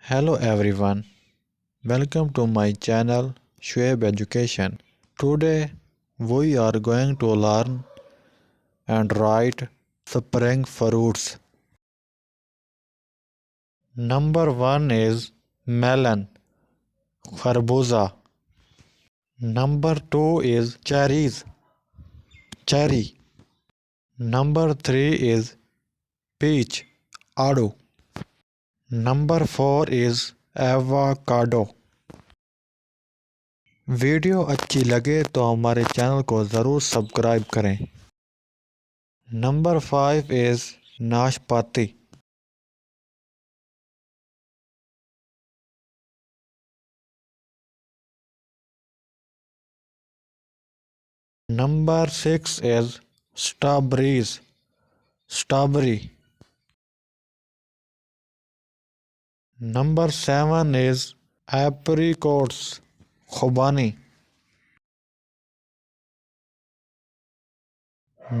Hello everyone, welcome to my channel Shoaib Education. Today we are going to learn and write spring fruits. Number 1 is melon, kharbuza. Number 2 is cherry. Number 3 is peach, adu. Number 4 is avocado. Video अच्छी लगे तो हमारे channel को ज़रूर subscribe करें। Number 5 is नाशपाती। Number 6 is strawberry. Number 7 is apricots, खुबानी।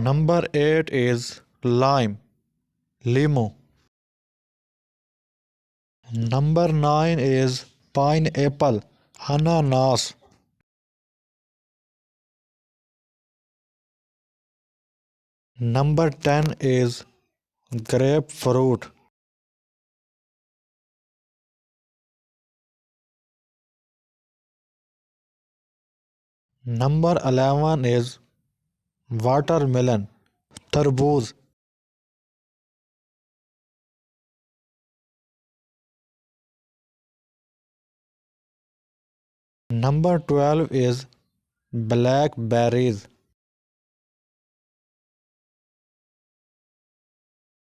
Number 8 is लीमू। नंबर 9 इज़ पाइनएप्पल, अनानास। Number 10 is grapefruit. Number 11 is watermelon, tarboos. Number 12 is blackberries.